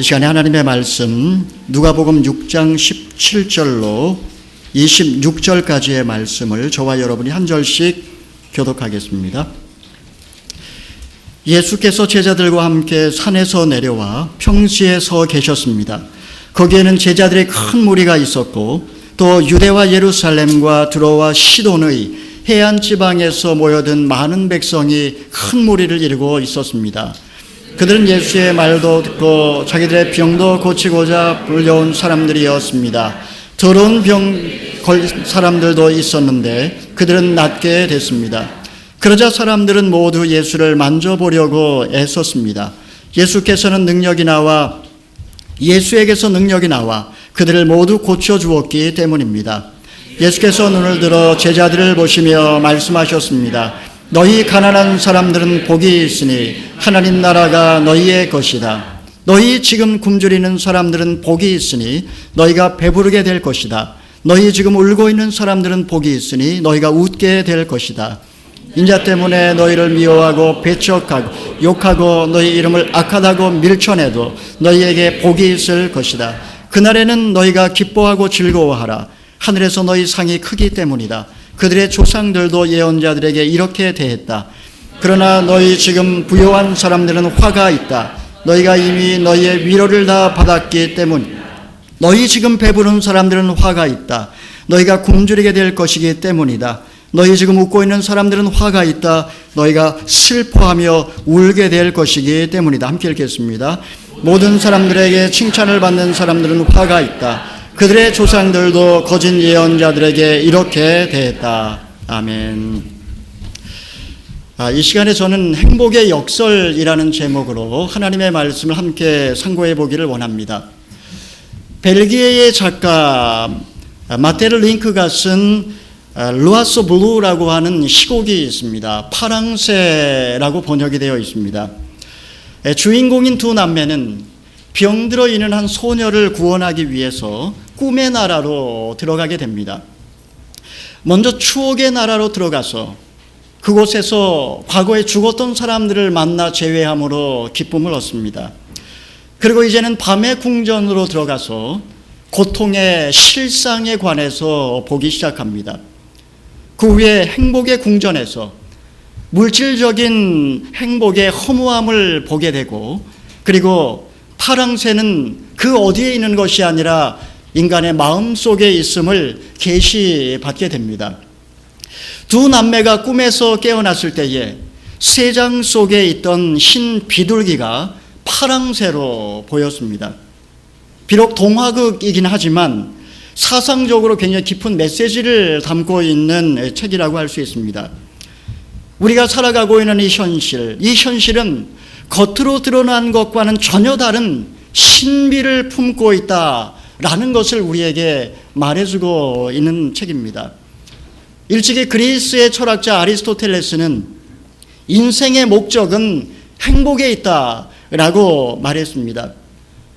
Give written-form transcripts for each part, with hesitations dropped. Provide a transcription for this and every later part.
이 시간에 하나님의 말씀 누가복음 6장 17절로 26절까지의 말씀을 저와 여러분이 한 절씩 교독하겠습니다. 예수께서 제자들과 함께 산에서 내려와 평지에 서 계셨습니다. 거기에는 제자들의 큰 무리가 있었고 또 유대와 예루살렘과 두로와 시돈의 해안 지방에서 모여든 많은 백성이 큰 무리를 이루고 있었습니다. 그들은 예수의 말도 듣고 자기들의 병도 고치고자 불려온 사람들이었습니다. 더러운 병 걸린 사람들도 있었는데 그들은 낫게 됐습니다. 그러자 사람들은 모두 예수를 만져보려고 애썼습니다. 예수에게서 능력이 나와 그들을 모두 고쳐주었기 때문입니다. 예수께서 눈을 들어 제자들을 보시며 말씀하셨습니다. 너희 가난한 사람들은 복이 있으니 하나님 나라가 너희의 것이다. 너희 지금 굶주리는 사람들은 복이 있으니 너희가 배부르게 될 것이다. 너희 지금 울고 있는 사람들은 복이 있으니 너희가 웃게 될 것이다. 인자 때문에 너희를 미워하고 배척하고 욕하고 너희 이름을 악하다고 밀쳐내도 너희에게 복이 있을 것이다. 그날에는 너희가 기뻐하고 즐거워하라. 하늘에서 너희 상이 크기 때문이다. 그들의 조상들도 예언자들에게 이렇게 대했다. 그러나 너희 지금 부요한 사람들은 화가 있다. 너희가 이미 너희의 위로를 다 받았기 때문이다. 너희 지금 배부른 사람들은 화가 있다. 너희가 굶주리게 될 것이기 때문이다. 너희 지금 웃고 있는 사람들은 화가 있다. 너희가 슬퍼하며 울게 될 것이기 때문이다. 함께 읽겠습니다. 모든 사람들에게 칭찬을 받는 사람들은 화가 있다. 그들의 조상들도 거짓 예언자들에게 이렇게 대했다. 아멘. 이 시간에 저는 행복의 역설이라는 제목으로 하나님의 말씀을 함께 상고해 보기를 원합니다. 벨기에의 작가 마테르 링크가 쓴 루아스 블루라고 하는 시곡이 있습니다. 파랑새라고 번역이 되어 있습니다. 주인공인 두 남매는 병들어 있는 한 소녀를 구원하기 위해서 꿈의 나라로 들어가게 됩니다. 먼저 추억의 나라로 들어가서 그곳에서 과거에 죽었던 사람들을 만나 재회함으로 기쁨을 얻습니다. 그리고 이제는 밤의 궁전으로 들어가서 고통의 실상에 관해서 보기 시작합니다. 그 후에 행복의 궁전에서 물질적인 행복의 허무함을 보게 되고, 그리고 파랑새는 그 어디에 있는 것이 아니라 인간의 마음 속에 있음을 계시받게 됩니다. 두 남매가 꿈에서 깨어났을 때에 쇠장 속에 있던 흰 비둘기가 파랑새로 보였습니다. 비록 동화극이긴 하지만 사상적으로 굉장히 깊은 메시지를 담고 있는 책이라고 할 수 있습니다. 우리가 살아가고 있는 이 현실은 겉으로 드러난 것과는 전혀 다른 신비를 품고 있다라는 것을 우리에게 말해주고 있는 책입니다. 일찍이 그리스의 철학자 아리스토텔레스는 인생의 목적은 행복에 있다라고 말했습니다.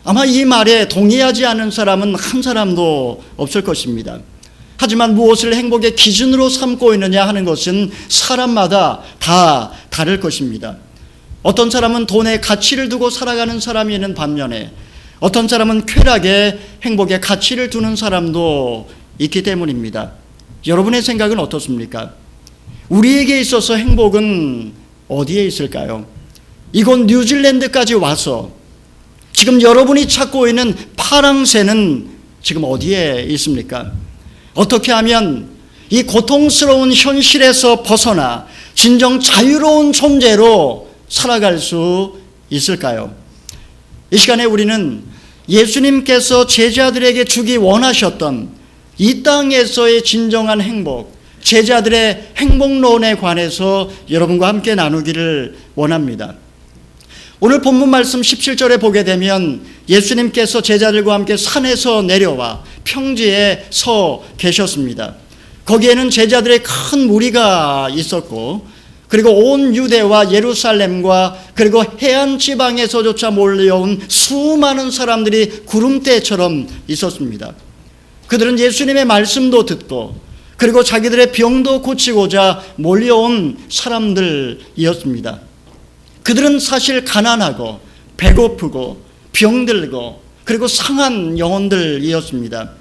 아마 이 말에 동의하지 않은 사람은 한 사람도 없을 것입니다. 하지만 무엇을 행복의 기준으로 삼고 있느냐 하는 것은 사람마다 다 다를 것입니다. 어떤 사람은 돈에 가치를 두고 살아가는 사람이 있는 반면에 어떤 사람은 쾌락에 행복의 가치를 두는 사람도 있기 때문입니다. 여러분의 생각은 어떻습니까? 우리에게 있어서 행복은 어디에 있을까요? 이곳 뉴질랜드까지 와서 지금 여러분이 찾고 있는 파랑새는 지금 어디에 있습니까? 어떻게 하면 이 고통스러운 현실에서 벗어나 진정 자유로운 존재로 살아갈 수 있을까요? 이 시간에 우리는 예수님께서 제자들에게 주기 원하셨던 이 땅에서의 진정한 행복, 제자들의 행복론에 관해서 여러분과 함께 나누기를 원합니다. 오늘 본문 말씀 17절에 보게 되면 예수님께서 제자들과 함께 산에서 내려와 평지에 서 계셨습니다. 거기에는 제자들의 큰 무리가 있었고, 그리고 온 유대와 예루살렘과 그리고 해안 지방에서조차 몰려온 수많은 사람들이 구름대처럼 있었습니다. 그들은 예수님의 말씀도 듣고 그리고 자기들의 병도 고치고자 몰려온 사람들이었습니다. 그들은 사실 가난하고 배고프고 병들고 그리고 상한 영혼들이었습니다.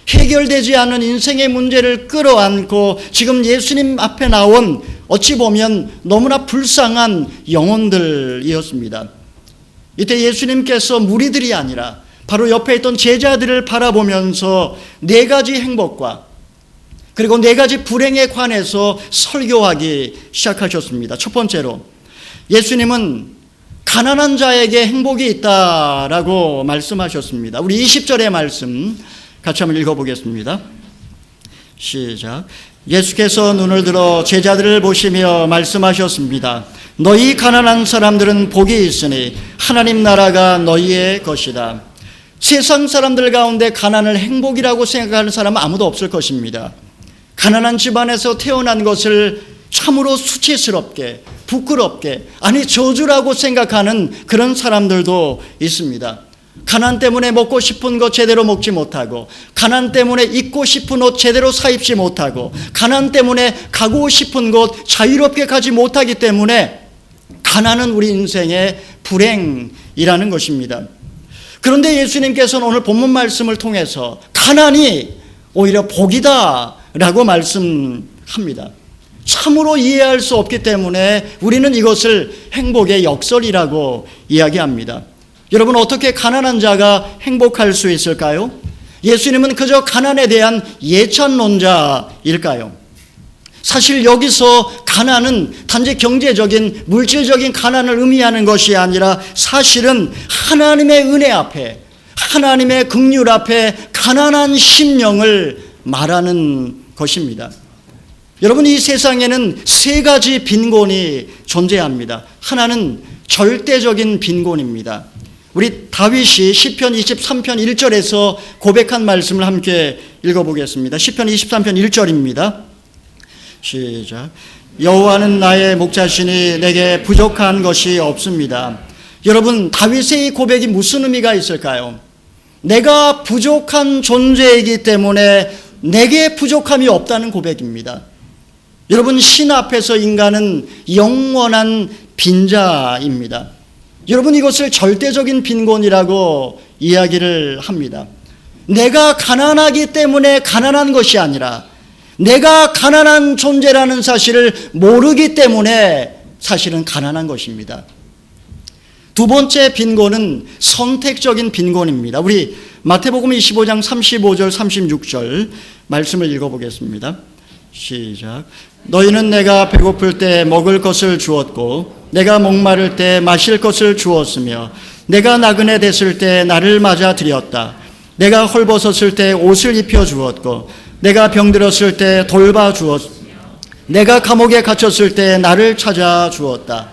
해결되지 않은 인생의 문제를 끌어안고 지금 예수님 앞에 나온 어찌 보면 너무나 불쌍한 영혼들이었습니다. 이때 예수님께서 무리들이 아니라 바로 옆에 있던 제자들을 바라보면서 네 가지 행복과 그리고 네 가지 불행에 관해서 설교하기 시작하셨습니다. 첫 번째로 예수님은 가난한 자에게 행복이 있다라고 말씀하셨습니다. 우리 20절의 말씀 같이 한번 읽어보겠습니다. 시작. 예수께서 눈을 들어 제자들을 보시며 말씀하셨습니다. 너희 가난한 사람들은 복이 있으니 하나님 나라가 너희의 것이다. 세상 사람들 가운데 가난을 행복이라고 생각하는 사람은 아무도 없을 것입니다. 가난한 집안에서 태어난 것을 참으로 수치스럽게, 부끄럽게, 아니 저주라고 생각하는 그런 사람들도 있습니다. 가난 때문에 먹고 싶은 것 제대로 먹지 못하고, 가난 때문에 입고 싶은 옷 제대로 사입지 못하고, 가난 때문에 가고 싶은 곳 자유롭게 가지 못하기 때문에 가난은 우리 인생의 불행이라는 것입니다. 그런데 예수님께서는 오늘 본문 말씀을 통해서 가난이 오히려 복이다라고 말씀합니다. 참으로 이해할 수 없기 때문에 우리는 이것을 행복의 역설이라고 이야기합니다. 여러분, 어떻게 가난한 자가 행복할 수 있을까요? 예수님은 그저 가난에 대한 예찬론자일까요? 사실 여기서 가난은 단지 경제적인 물질적인 가난을 의미하는 것이 아니라 사실은 하나님의 은혜 앞에, 하나님의 긍휼 앞에 가난한 심령을 말하는 것입니다. 여러분, 이 세상에는 세 가지 빈곤이 존재합니다. 하나는 절대적인 빈곤입니다. 우리 다윗이 시편 23편 1절에서 고백한 말씀을 함께 읽어보겠습니다. 시편 23편 1절입니다. 시작. 여호와는 나의 목자시니 내게 부족한 것이 없습니다. 여러분, 다윗의 이 고백이 무슨 의미가 있을까요? 내가 부족한 존재이기 때문에 내게 부족함이 없다는 고백입니다. 여러분, 신 앞에서 인간은 영원한 빈자입니다. 여러분, 이것을 절대적인 빈곤이라고 이야기를 합니다. 내가 가난하기 때문에 가난한 것이 아니라 내가 가난한 존재라는 사실을 모르기 때문에 사실은 가난한 것입니다. 두 번째 빈곤은 선택적인 빈곤입니다. 우리 마태복음 25장 35절 36절 말씀을 읽어보겠습니다. 시작. 너희는 내가 배고플 때 먹을 것을 주었고 내가 목마를 때 마실 것을 주었으며 내가 나그네 됐을 때 나를 맞아 드렸다. 내가 헐벗었을 때 옷을 입혀 주었고 내가 병들었을 때 돌봐 주었으며 내가 감옥에 갇혔을 때 나를 찾아 주었다.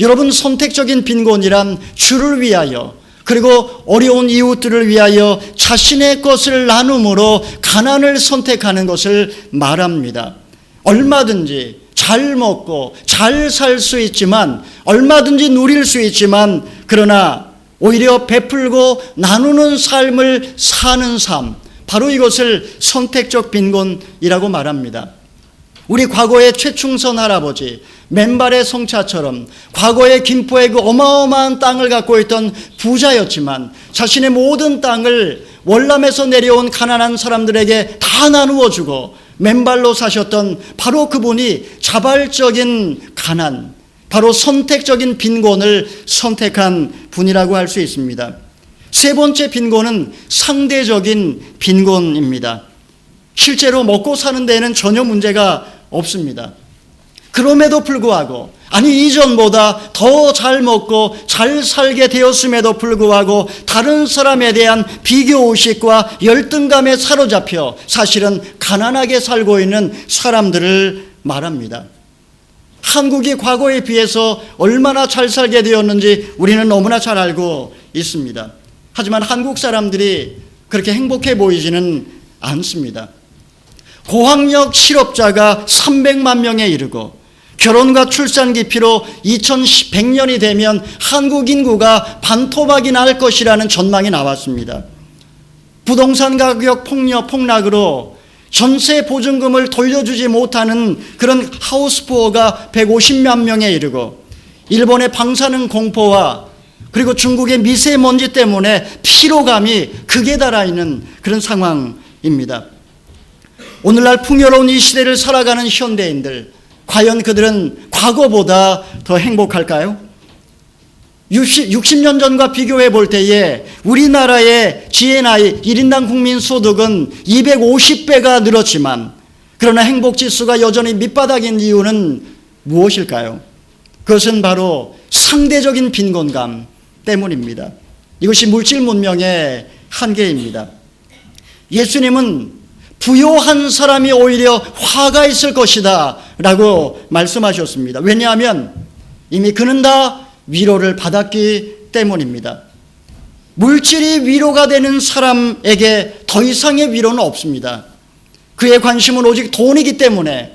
여러분, 선택적인 빈곤이란 주를 위하여 그리고 어려운 이웃들을 위하여 자신의 것을 나눔으로 가난을 선택하는 것을 말합니다. 얼마든지 잘 먹고 잘 살 수 있지만, 얼마든지 누릴 수 있지만, 그러나 오히려 베풀고 나누는 삶을 사는 삶, 바로 이것을 선택적 빈곤이라고 말합니다. 우리 과거의 최충선 할아버지, 맨발의 성차처럼 과거의 김포의 그 어마어마한 땅을 갖고 있던 부자였지만 자신의 모든 땅을 월남에서 내려온 가난한 사람들에게 다 나누어 주고 맨발로 사셨던 바로 그분이 자발적인 가난, 바로 선택적인 빈곤을 선택한 분이라고 할 수 있습니다. 세 번째 빈곤은 상대적인 빈곤입니다. 실제로 먹고 사는 데에는 전혀 문제가 없습니다. 그럼에도 불구하고, 아니 이전보다 더 잘 먹고 잘 살게 되었음에도 불구하고 다른 사람에 대한 비교의식과 열등감에 사로잡혀 사실은 가난하게 살고 있는 사람들을 말합니다. 한국이 과거에 비해서 얼마나 잘 살게 되었는지 우리는 너무나 잘 알고 있습니다. 하지만 한국 사람들이 그렇게 행복해 보이지는 않습니다. 고학력 실업자가 300만 명에 이르고 결혼과 출산 기피로 2100년이 되면 한국 인구가 반토막이 날 것이라는 전망이 나왔습니다. 부동산 가격 폭락으로 전세 보증금을 돌려주지 못하는 그런 하우스푸어가 150만 명에 이르고 일본의 방사능 공포와 그리고 중국의 미세먼지 때문에 피로감이 극에 달하있는 그런 상황입니다. 오늘날 풍요로운 이 시대를 살아가는 현대인들, 과연 그들은 과거보다 더 행복할까요? 60년 전과 비교해 볼 때에 우리나라의 GNI 1인당 국민소득은 250배가 늘었지만, 그러나 행복지수가 여전히 밑바닥인 이유는 무엇일까요? 그것은 바로 상대적인 빈곤감 때문입니다. 이것이 물질 문명의 한계입니다. 예수님은 부요한 사람이 오히려 화가 있을 것이다 라고 말씀하셨습니다. 왜냐하면 이미 그는 다 위로를 받았기 때문입니다. 물질이 위로가 되는 사람에게 더 이상의 위로는 없습니다. 그의 관심은 오직 돈이기 때문에,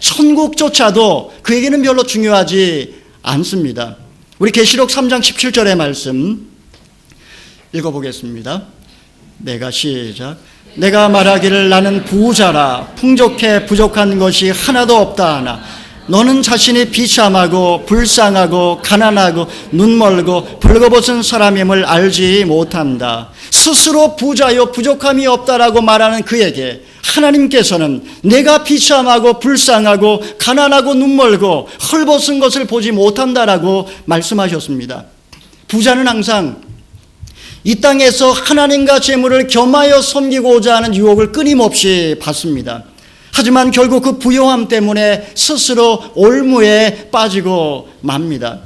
천국조차도 그에게는 별로 중요하지 않습니다. 우리 계시록 3장 17절의 말씀 읽어보겠습니다. 내가 말하기를 나는 부자라 풍족해 부족한 것이 하나도 없다 하나 너는 자신이 비참하고 불쌍하고 가난하고 눈멀고 벌거벗은 사람임을 알지 못한다. 스스로 부자요 부족함이 없다라고 말하는 그에게 하나님께서는 내가 비참하고 불쌍하고 가난하고 눈멀고 헐벗은 것을 보지 못한다라고 말씀하셨습니다. 부자는 항상 이 땅에서 하나님과 재물을 겸하여 섬기고자 하는 유혹을 끊임없이 받습니다. 하지만 결국 그 부요함 때문에 스스로 올무에 빠지고 맙니다.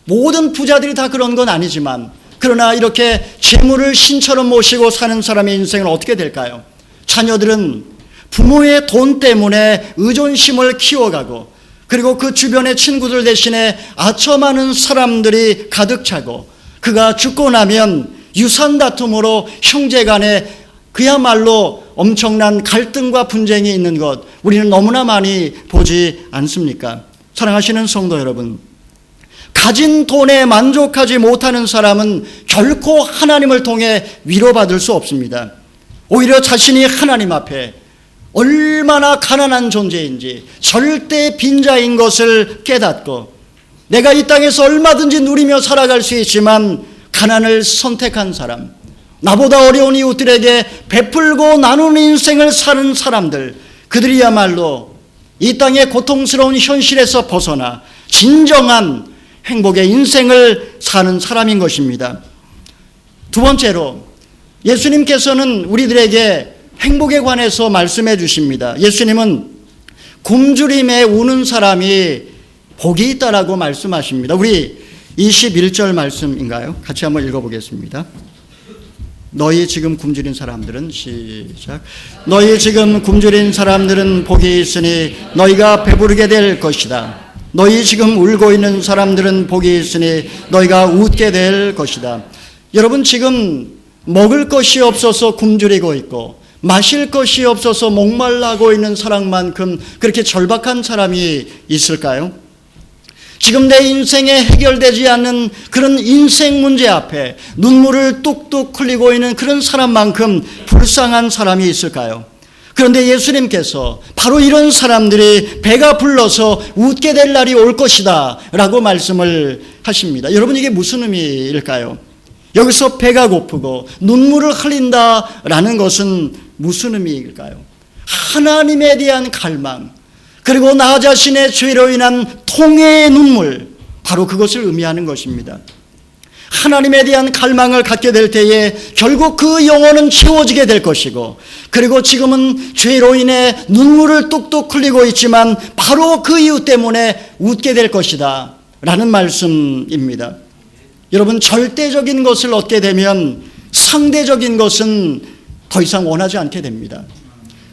모든 부자들이 다 그런 건 아니지만, 그러나 이렇게 재물을 신처럼 모시고 사는 사람의 인생은 어떻게 될까요? 자녀들은 부모의 돈 때문에 의존심을 키워가고, 그리고 그 주변의 친구들 대신에 아첨하는 사람들이 가득 차고, 그가 죽고 나면 유산 다툼으로 형제간에 그야말로 엄청난 갈등과 분쟁이 있는 것, 우리는 너무나 많이 보지 않습니까? 사랑하시는 성도 여러분, 가진 돈에 만족하지 못하는 사람은 결코 하나님을 통해 위로받을 수 없습니다. 오히려 자신이 하나님 앞에 얼마나 가난한 존재인지, 절대 빈자인 것을 깨닫고, 내가 이 땅에서 얼마든지 누리며 살아갈 수 있지만 가난을 선택한 사람, 나보다 어려운 이웃들에게 베풀고 나누는 인생을 사는 사람들, 그들이야말로 이 땅의 고통스러운 현실에서 벗어나 진정한 행복의 인생을 사는 사람인 것입니다. 두 번째로, 예수님께서는 우리들에게 행복에 관해서 말씀해 주십니다. 예수님은 굶주림에 우는 사람이 복이 있다라고 말씀하십니다. 우리 21절 말씀인가요? 같이 한번 읽어보겠습니다. 너희 지금 굶주린 사람들은 시작. 너희 지금 굶주린 사람들은 복이 있으니 너희가 배부르게 될 것이다. 너희 지금 울고 있는 사람들은 복이 있으니 너희가 웃게 될 것이다. 여러분, 지금 먹을 것이 없어서 굶주리고 있고 마실 것이 없어서 목말라고 있는 사람만큼 그렇게 절박한 사람이 있을까요? 지금 내 인생에 해결되지 않는 그런 인생 문제 앞에 눈물을 뚝뚝 흘리고 있는 그런 사람만큼 불쌍한 사람이 있을까요? 그런데 예수님께서 바로 이런 사람들이 배가 불러서 웃게 될 날이 올 것이다 라고 말씀을 하십니다. 여러분, 이게 무슨 의미일까요? 여기서 배가 고프고 눈물을 흘린다라는 것은 무슨 의미일까요? 하나님에 대한 갈망, 그리고 나 자신의 죄로 인한 통회의 눈물, 바로 그것을 의미하는 것입니다. 하나님에 대한 갈망을 갖게 될 때에 결국 그 영혼은 채워지게 될 것이고, 그리고 지금은 죄로 인해 눈물을 뚝뚝 흘리고 있지만 바로 그 이유 때문에 웃게 될 것이다 라는 말씀입니다. 여러분, 절대적인 것을 얻게 되면 상대적인 것은 더 이상 원하지 않게 됩니다.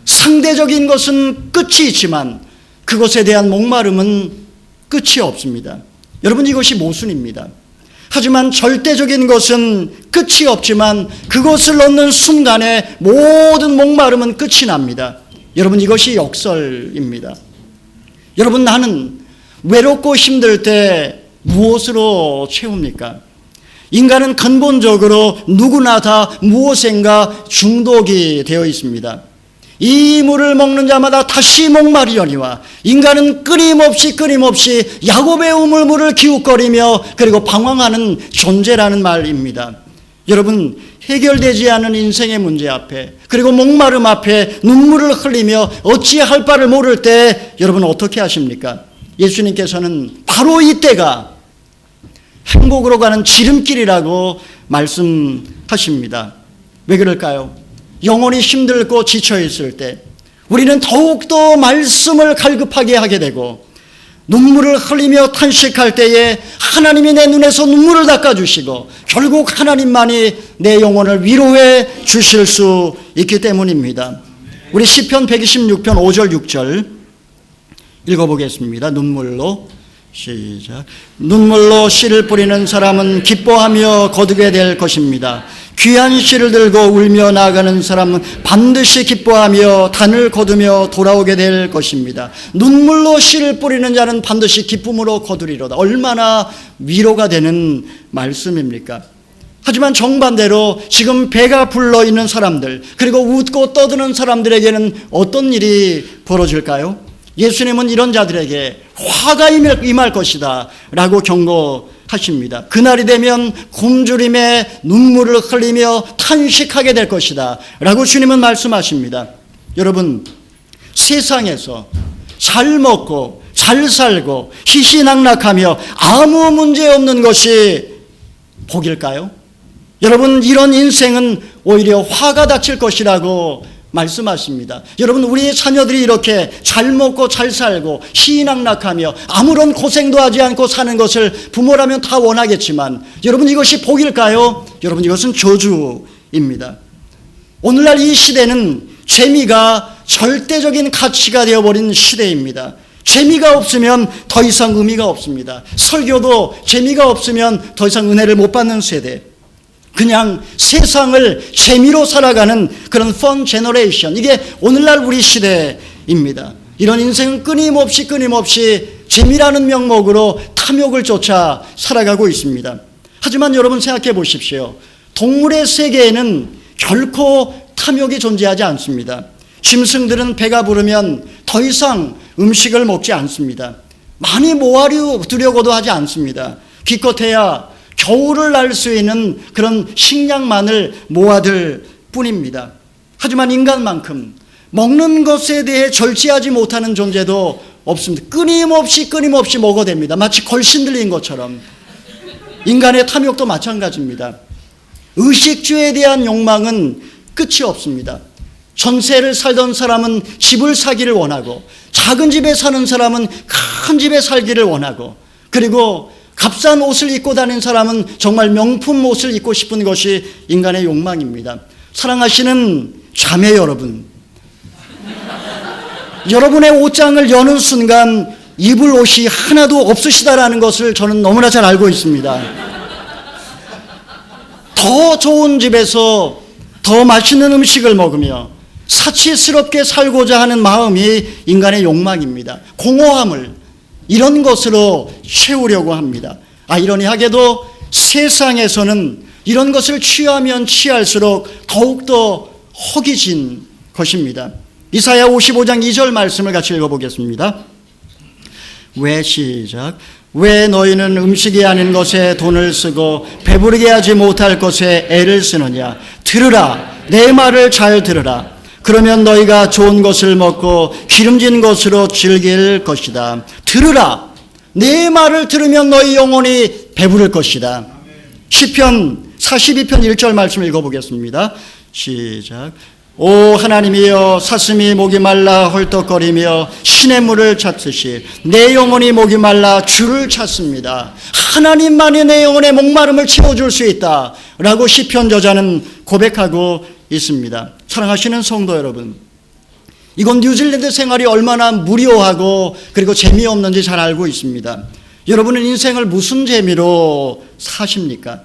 상대적인 것은 끝이 있지만 그것에 대한 목마름은 끝이 없습니다. 여러분, 이것이 모순입니다. 하지만 절대적인 것은 끝이 없지만 그것을 얻는 순간에 모든 목마름은 끝이 납니다. 여러분, 이것이 역설입니다. 여러분, 나는 외롭고 힘들 때 무엇으로 채웁니까? 인간은 근본적으로 누구나 다 무엇인가 중독이 되어 있습니다. 이 물을 먹는 자마다 다시 목마르려니와 인간은 끊임없이 야곱의 우물물을 기웃거리며 그리고 방황하는 존재라는 말입니다. 여러분, 해결되지 않은 인생의 문제 앞에 그리고 목마름 앞에 눈물을 흘리며 어찌할 바를 모를 때 여러분 어떻게 하십니까? 예수님께서는 바로 이때가 행복으로 가는 지름길이라고 말씀하십니다. 왜 그럴까요? 영혼이 힘들고 지쳐있을 때 우리는 더욱더 말씀을 갈급하게 하게 되고 눈물을 흘리며 탄식할 때에 하나님이 내 눈에서 눈물을 닦아주시고 결국 하나님만이 내 영혼을 위로해 주실 수 있기 때문입니다. 우리 시편 126편 5절 6절 읽어보겠습니다. 눈물로 시작. 눈물로 씨를 뿌리는 사람은 기뻐하며 거두게 될 것입니다. 귀한 씨를 들고 울며 나아가는 사람은 반드시 기뻐하며 단을 거두며 돌아오게 될 것입니다. 눈물로 씨를 뿌리는 자는 반드시 기쁨으로 거두리로다. 얼마나 위로가 되는 말씀입니까? 하지만 정반대로 지금 배가 불러 있는 사람들 그리고 웃고 떠드는 사람들에게는 어떤 일이 벌어질까요? 예수님은 이런 자들에게 화가 임할 것이다 라고 경고하십니다. 그날이 되면 굶주림에 눈물을 흘리며 탄식하게 될 것이다 라고 주님은 말씀하십니다. 여러분, 세상에서 잘 먹고 잘 살고 희희낙낙하며 아무 문제 없는 것이 복일까요? 여러분, 이런 인생은 오히려 화가 닥칠 것이라고 말씀하십니다. 여러분, 우리의 자녀들이 이렇게 잘 먹고 잘 살고 희희낙낙하며 아무런 고생도 하지 않고 사는 것을 부모라면 다 원하겠지만 여러분, 이것이 복일까요? 여러분, 이것은 저주입니다. 오늘날 이 시대는 재미가 절대적인 가치가 되어버린 시대입니다. 재미가 없으면 더 이상 의미가 없습니다. 설교도 재미가 없으면 더 이상 은혜를 못 받는 세대. 그냥 세상을 재미로 살아가는 그런 펀 제너레이션, 이게 오늘날 우리 시대입니다. 이런 인생은 끊임없이 재미라는 명목으로 탐욕을 쫓아 살아가고 있습니다. 하지만 여러분 생각해 보십시오. 동물의 세계에는 결코 탐욕이 존재하지 않습니다. 짐승들은 배가 부르면 더 이상 음식을 먹지 않습니다. 많이 모아두려고도 하지 않습니다. 기껏해야 겨울을 날 수 있는 그런 식량만을 모아둘 뿐입니다. 하지만 인간만큼 먹는 것에 대해 절제하지 못하는 존재도 없습니다. 끊임없이 먹어댑니다. 마치 걸신들린 것처럼. 인간의 탐욕도 마찬가지입니다. 의식주에 대한 욕망은 끝이 없습니다. 전세를 살던 사람은 집을 사기를 원하고, 작은 집에 사는 사람은 큰 집에 살기를 원하고, 그리고 값싼 옷을 입고 다니는 사람은 정말 명품 옷을 입고 싶은 것이 인간의 욕망입니다. 사랑하시는 자매 여러분, 여러분의 옷장을 여는 순간 입을 옷이 하나도 없으시다라는 것을 저는 너무나 잘 알고 있습니다. 더 좋은 집에서 더 맛있는 음식을 먹으며 사치스럽게 살고자 하는 마음이 인간의 욕망입니다. 공허함을 이런 것으로 채우려고 합니다. 아이러니하게도 세상에서는 이런 것을 취하면 취할수록 더욱더 허기진 것입니다. 이사야 55장 2절 말씀을 같이 읽어보겠습니다. 왜 너희는 음식이 아닌 것에 돈을 쓰고 배부르게 하지 못할 것에 애를 쓰느냐. 들으라, 내 말을 잘 들으라. 그러면 너희가 좋은 것을 먹고 기름진 것으로 즐길 것이다. 들으라. 내 말을 들으면 너희 영혼이 배부를 것이다. 시편 42편 1절 말씀 읽어보겠습니다. 시작. 오 하나님이여, 사슴이 목이 말라 헐떡거리며 시냇물을 찾듯이 내 영혼이 목이 말라 주를 찾습니다. 하나님만이 내 영혼의 목마름을 채워줄 수 있다 라고 시편 저자는 고백하고 있습니다. 사랑하시는 성도 여러분, 이건 뉴질랜드 생활이 얼마나 무료하고 그리고 재미없는지 잘 알고 있습니다. 여러분은 인생을 무슨 재미로 사십니까?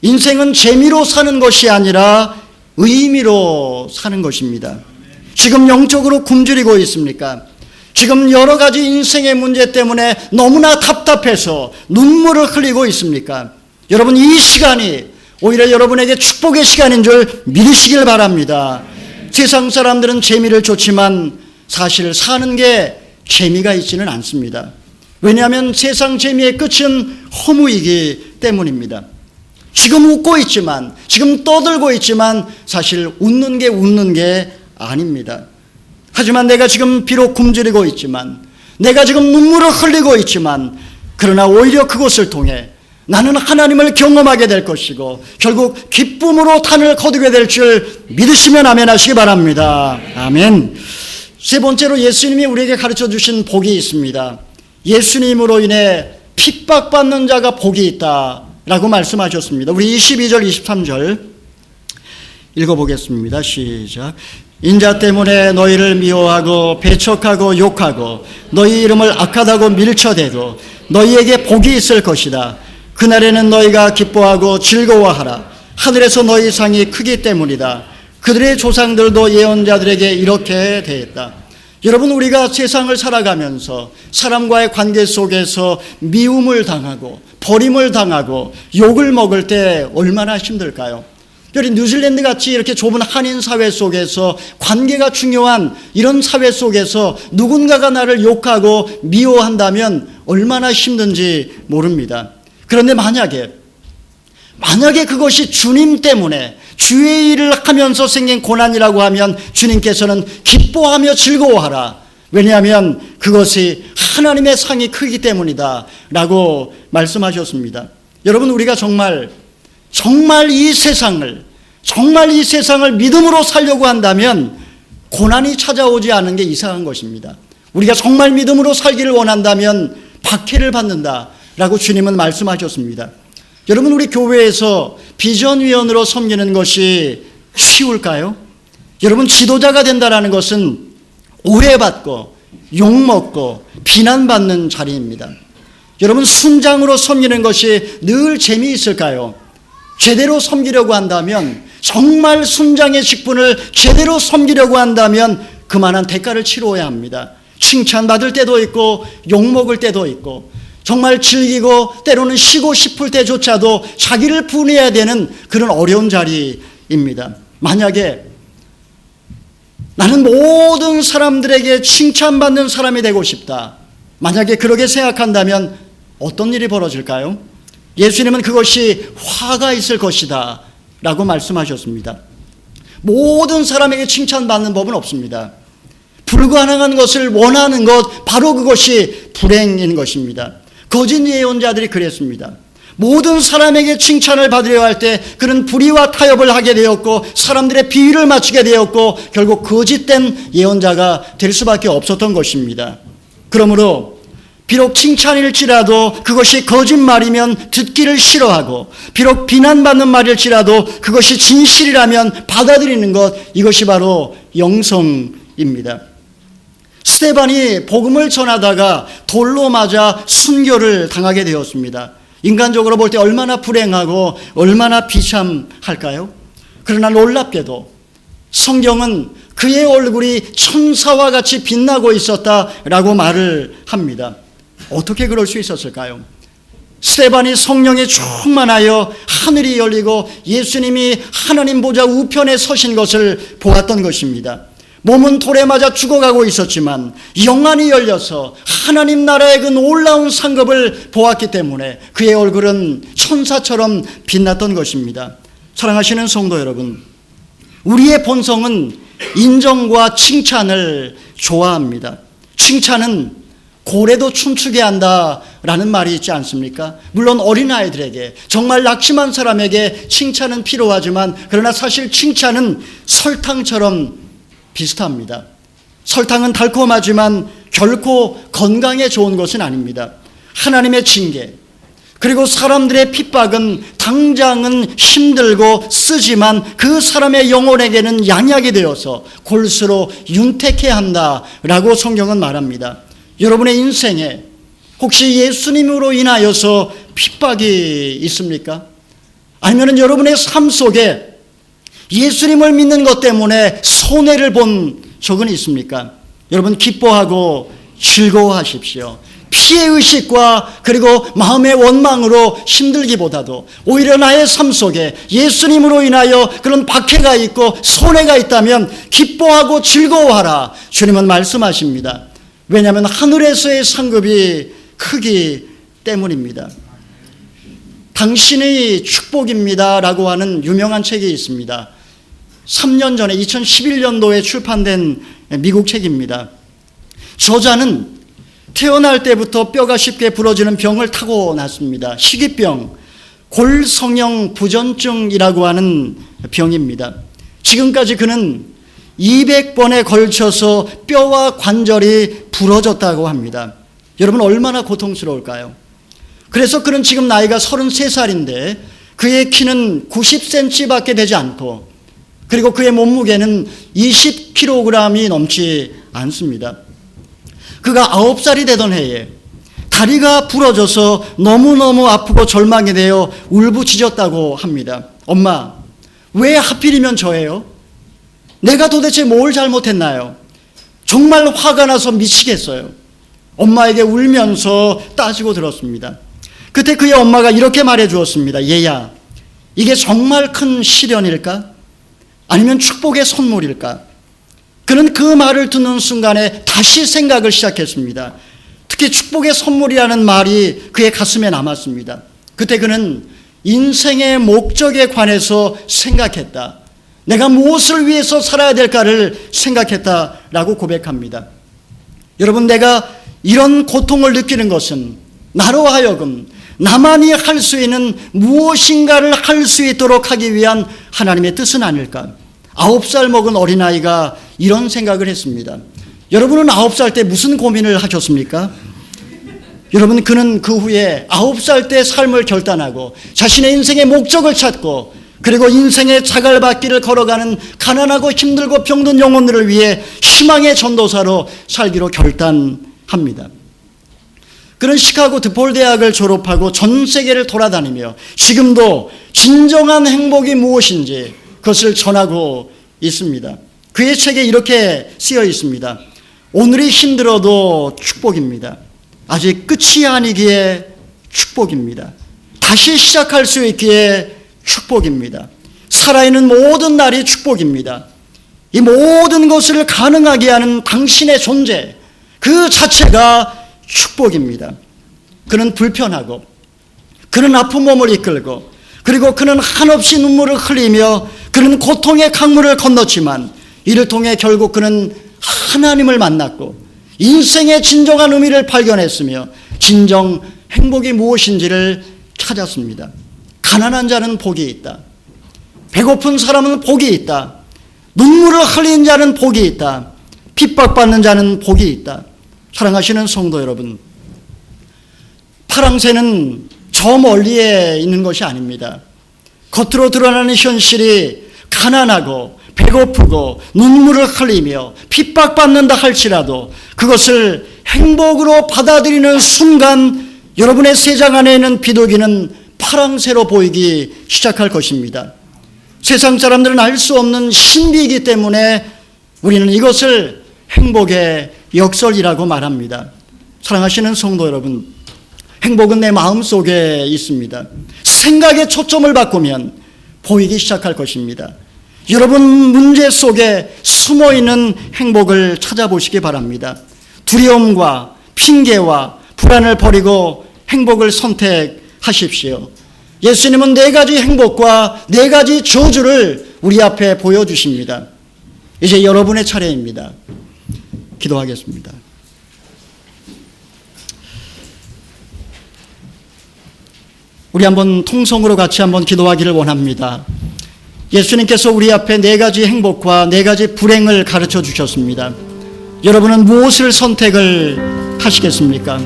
인생은 재미로 사는 것이 아니라 의미로 사는 것입니다. 지금 영적으로 굶주리고 있습니까? 지금 여러 가지 인생의 문제 때문에 너무나 답답해서 눈물을 흘리고 있습니까? 여러분, 이 시간이 오히려 여러분에게 축복의 시간인 줄 믿으시길 바랍니다. 세상 사람들은 재미를 쫓지만 사실 사는 게 재미가 있지는 않습니다. 왜냐하면 세상 재미의 끝은 허무이기 때문입니다. 지금 웃고 있지만, 지금 떠들고 있지만 사실 웃는 게 아닙니다. 하지만 내가 지금 비록 굶주리고 있지만, 내가 지금 눈물을 흘리고 있지만, 그러나 오히려 그것을 통해 나는 하나님을 경험하게 될 것이고 결국 기쁨으로 탄을 거두게 될 줄 믿으시면 아멘 하시기 바랍니다. 아멘. 세 번째로 예수님이 우리에게 가르쳐 주신 복이 있습니다. 예수님으로 인해 핍박받는 자가 복이 있다라고 말씀하셨습니다. 우리 22절 23절 읽어보겠습니다. 시작. 인자 때문에 너희를 미워하고 배척하고 욕하고 너희 이름을 악하다고 밀쳐대도 너희에게 복이 있을 것이다. 그날에는 너희가 기뻐하고 즐거워하라. 하늘에서 너희 상이 크기 때문이다. 그들의 조상들도 예언자들에게 이렇게 대했다. 여러분, 우리가 세상을 살아가면서 사람과의 관계 속에서 미움을 당하고 버림을 당하고 욕을 먹을 때 얼마나 힘들까요? 특별히 뉴질랜드 같이 이렇게 좁은 한인 사회 속에서 관계가 중요한 이런 사회 속에서 누군가가 나를 욕하고 미워한다면 얼마나 힘든지 모릅니다. 그런데 만약에 그것이 주님 때문에 주의 일을 하면서 생긴 고난이라고 하면 주님께서는 기뻐하며 즐거워하라. 왜냐하면 그것이 하나님의 상이 크기 때문이다 라고 말씀하셨습니다. 여러분, 우리가 정말 이 세상을 믿음으로 살려고 한다면 고난이 찾아오지 않은 게 이상한 것입니다. 우리가 정말 믿음으로 살기를 원한다면 박해를 받는다 라고 주님은 말씀하셨습니다. 여러분, 우리 교회에서 비전위원으로 섬기는 것이 쉬울까요? 여러분, 지도자가 된다는 것은 오해받고 욕먹고 비난받는 자리입니다. 여러분, 순장으로 섬기는 것이 늘 재미있을까요? 제대로 섬기려고 한다면, 정말 순장의 직분을 제대로 섬기려고 한다면 그만한 대가를 치러야 합니다. 칭찬받을 때도 있고 욕먹을 때도 있고, 정말 즐기고 때로는 쉬고 싶을 때조차도 자기를 분해해야 되는 그런 어려운 자리입니다. 만약에 나는 모든 사람들에게 칭찬받는 사람이 되고 싶다, 만약에 그렇게 생각한다면 어떤 일이 벌어질까요? 예수님은 그것이 화가 있을 것이다 라고 말씀하셨습니다. 모든 사람에게 칭찬받는 법은 없습니다. 불가능한 것을 원하는 것, 바로 그것이 불행인 것입니다. 거짓 예언자들이 그랬습니다. 모든 사람에게 칭찬을 받으려 할 때 그는 불의와 타협을 하게 되었고 사람들의 비위를 맞추게 되었고 결국 거짓된 예언자가 될 수밖에 없었던 것입니다. 그러므로 비록 칭찬일지라도 그것이 거짓말이면 듣기를 싫어하고, 비록 비난받는 말일지라도 그것이 진실이라면 받아들이는 것, 이것이 바로 영성입니다. 스데반이 복음을 전하다가 돌로 맞아 순교를 당하게 되었습니다. 인간적으로 볼 때 얼마나 불행하고 얼마나 비참할까요? 그러나 놀랍게도 성경은 그의 얼굴이 천사와 같이 빛나고 있었다라고 말을 합니다. 어떻게 그럴 수 있었을까요? 스데반이 성령에 충만하여 하늘이 열리고 예수님이 하나님 보좌 우편에 서신 것을 보았던 것입니다. 몸은 돌에 맞아 죽어가고 있었지만 영안이 열려서 하나님 나라의 그 놀라운 상급을 보았기 때문에 그의 얼굴은 천사처럼 빛났던 것입니다. 사랑하시는 성도 여러분, 우리의 본성은 인정과 칭찬을 좋아합니다. 칭찬은 고래도 춤추게 한다라는 말이 있지 않습니까? 물론 어린아이들에게, 정말 낙심한 사람에게 칭찬은 필요하지만, 그러나 사실 칭찬은 설탕처럼 비슷합니다. 설탕은 달콤하지만 결코 건강에 좋은 것은 아닙니다. 하나님의 징계, 그리고 사람들의 핍박은 당장은 힘들고 쓰지만 그 사람의 영혼에게는 양약이 되어서 골수로 윤택해 한다라고 성경은 말합니다. 여러분의 인생에 혹시 예수님으로 인하여서 핍박이 있습니까? 아니면 여러분의 삶 속에 예수님을 믿는 것 때문에 손해를 본 적은 있습니까? 여러분, 기뻐하고 즐거워하십시오. 피해의식과 그리고 마음의 원망으로 힘들기보다도 오히려 나의 삶 속에 예수님으로 인하여 그런 박해가 있고 손해가 있다면 기뻐하고 즐거워하라, 주님은 말씀하십니다. 왜냐하면 하늘에서의 상급이 크기 때문입니다. 당신의 축복입니다 라고 하는 유명한 책이 있습니다. 3년 전에 2011년도에 출판된 미국 책입니다. 저자는 태어날 때부터 뼈가 쉽게 부러지는 병을 타고났습니다. 희귀병, 골성형 부전증이라고 하는 병입니다. 지금까지 그는 200번에 걸쳐서 뼈와 관절이 부러졌다고 합니다. 여러분 얼마나 고통스러울까요? 그래서 그는 지금 나이가 33살인데 그의 키는 90cm밖에 되지 않고 그리고 그의 몸무게는 20kg이 넘지 않습니다. 그가 9살이 되던 해에 다리가 부러져서 너무너무 아프고 절망이 되어 울부짖었다고 합니다. 엄마, 왜 하필이면 저예요? 내가 도대체 뭘 잘못했나요? 정말 화가 나서 미치겠어요. 엄마에게 울면서 따지고 들었습니다. 그때 그의 엄마가 이렇게 말해 주었습니다. 얘야, 이게 정말 큰 시련일까? 아니면 축복의 선물일까? 그는 그 말을 듣는 순간에 다시 생각을 시작했습니다. 특히 축복의 선물이라는 말이 그의 가슴에 남았습니다. 그때 그는 인생의 목적에 관해서 생각했다. 내가 무엇을 위해서 살아야 될까를 생각했다라고 고백합니다. 여러분, 내가 이런 고통을 느끼는 것은 나로 하여금 나만이 할 수 있는 무엇인가를 할 수 있도록 하기 위한 하나님의 뜻은 아닐까? 9살 먹은 어린아이가 이런 생각을 했습니다. 여러분은 9살 때 무슨 고민을 하셨습니까? 여러분, 그는 그 후에 9살 때 삶을 결단하고 자신의 인생의 목적을 찾고 그리고 인생의 자갈밭길을 걸어가는 가난하고 힘들고 병든 영혼들을 위해 희망의 전도사로 살기로 결단합니다. 그는 시카고 드폴 대학을 졸업하고 전 세계를 돌아다니며 지금도 진정한 행복이 무엇인지 그것을 전하고 있습니다. 그의 책에 이렇게 쓰여 있습니다. 오늘이 힘들어도 축복입니다. 아직 끝이 아니기에 축복입니다. 다시 시작할 수 있기에 축복입니다. 살아있는 모든 날이 축복입니다. 이 모든 것을 가능하게 하는 당신의 존재 그 자체가 축복입니다. 그는 불편하고 그는 아픈 몸을 이끌고 그리고 그는 한없이 눈물을 흘리며 그는 고통의 강물을 건넜지만 이를 통해 결국 그는 하나님을 만났고 인생의 진정한 의미를 발견했으며 진정 행복이 무엇인지를 찾았습니다. 가난한 자는 복이 있다. 배고픈 사람은 복이 있다. 눈물을 흘린 자는 복이 있다. 핍박받는 자는 복이 있다. 사랑하시는 성도 여러분, 파랑새는 저 멀리에 있는 것이 아닙니다. 겉으로 드러나는 현실이 가난하고 배고프고 눈물을 흘리며 핍박받는다 할지라도 그것을 행복으로 받아들이는 순간 여러분의 세상 안에 있는 비둘기는 파랑새로 보이기 시작할 것입니다. 세상 사람들은 알 수 없는 신비이기 때문에 우리는 이것을 행복의 역설이라고 말합니다. 사랑하시는 성도 여러분, 행복은 내 마음속에 있습니다. 생각의 초점을 바꾸면 보이기 시작할 것입니다. 여러분 문제 속에 숨어있는 행복을 찾아보시기 바랍니다. 두려움과 핑계와 불안을 버리고 행복을 선택하십시오. 예수님은 4가지 행복과 4가지 저주를 우리 앞에 보여주십니다. 이제 여러분의 차례입니다. 기도하겠습니다. 우리 한번 통성으로 같이 한번 기도하기를 원합니다. 예수님께서 우리 앞에 4가지 행복과 4가지 불행을 가르쳐 주셨습니다. 여러분은 무엇을 선택을 하시겠습니까?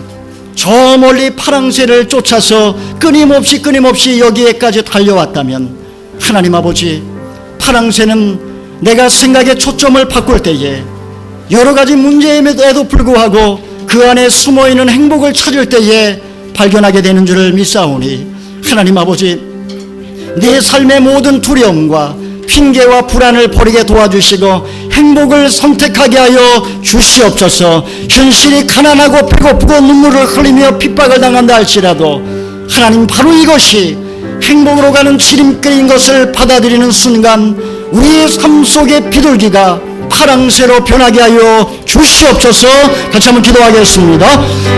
저 멀리 파랑새를 쫓아서 끊임없이 여기에까지 달려왔다면 하나님 아버지, 파랑새는 내가 생각의 초점을 바꿀 때에 여러 가지 문제임에도 불구하고 그 안에 숨어있는 행복을 찾을 때에 발견하게 되는 줄을 믿사오니 하나님 아버지, 내 삶의 모든 두려움과 핑계와 불안을 버리게 도와주시고 행복을 선택하게 하여 주시옵소서. 현실이 가난하고 배고프고 눈물을 흘리며 핍박을 당한다 할지라도 하나님, 바로 이것이 행복으로 가는 지름길인 것을 받아들이는 순간 우리의 삶 속의 비둘기가 파랑새로 변하게 하여 주시옵소서. 같이 한번 기도하겠습니다.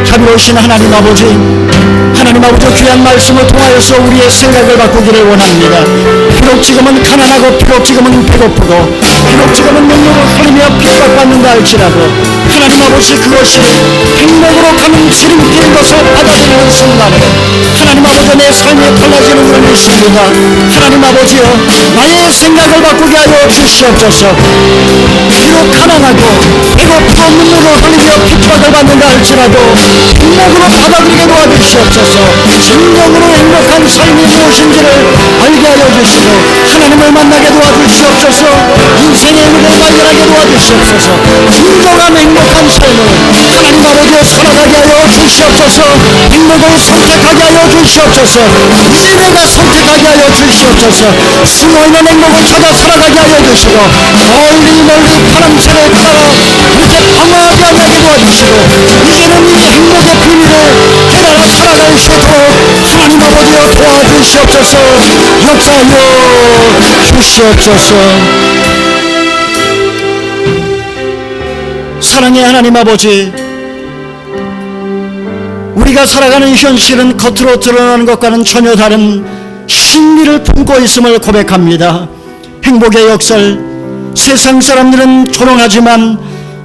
자비로우신 하나님 아버지, 하나님 아버지, 귀한 말씀을 통하여서 우리의 생각을 바꾸기를 원합니다. 비록 지금은 가난하고 비록 지금은 배고프고 비록 지금은 눈물을 흘리며 핍박받는다 할지라도 하나님 아버지, 그것이 행복으로 가는 지름길인 것을 받아들이는 순간에 하나님 아버지, 내 삶이 달라지는 것이 있습니다. 하나님 아버지여, 나의 생각을 바꾸게 하여 주시옵소서. 비록 가난하고 배고프고 눈물을 흘리며 핍박을 받는다 할지라도 행복으로 받아들이게 도와주시옵소서. 진정으로 행복한 삶이 무엇인지를 알게 하여 주시고 하나님을 만나게 도와주시옵소서. 인생의 의미를 발견하게 도와주시옵소서. 진정한 행복한 삶을 하나님 아버지여 살아가게 하여 주시옵소서. 행복을 선택하게 하여 주시옵소서. 이제 내가 선택하게 하여 주시옵소서. 숨어있는 행복을 찾아 살아가게 하여 주시고 멀리 파랑새를 따라 그렇게 방황하지 않게 도와주시고 이제는 이 행복의 비밀을 깨달아 살아갈 수 있도록 하나님 아버지여 도와주시옵소서. 역사하여 주시옵소서. 사랑의 하나님 아버지, 우리가 살아가는 현실은 겉으로 드러나는 것과는 전혀 다른 신비를 품고 있음을 고백합니다. 행복의 역설, 세상 사람들은 조롱하지만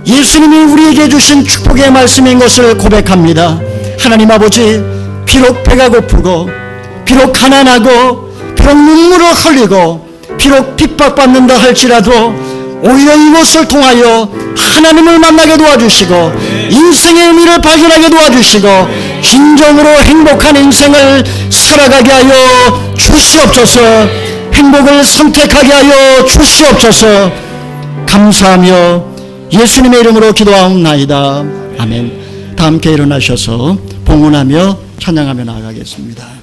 예수님이 우리에게 주신 축복의 말씀인 것을 고백합니다. 하나님 아버지, 비록 배가 고프고 비록 가난하고 비록 눈물을 흘리고 비록 핍박받는다 할지라도 오히려 이것을 통하여 하나님을 만나게 도와주시고 인생의 의미를 발견하게 도와주시고 진정으로 행복한 인생을 살아가게 하여 주시옵소서. 행복을 선택하게 하여 주시옵소서. 감사하며 예수님의 이름으로 기도하옵나이다. 아멘. 다 함께 일어나셔서 봉헌하며 찬양하며 나아가겠습니다.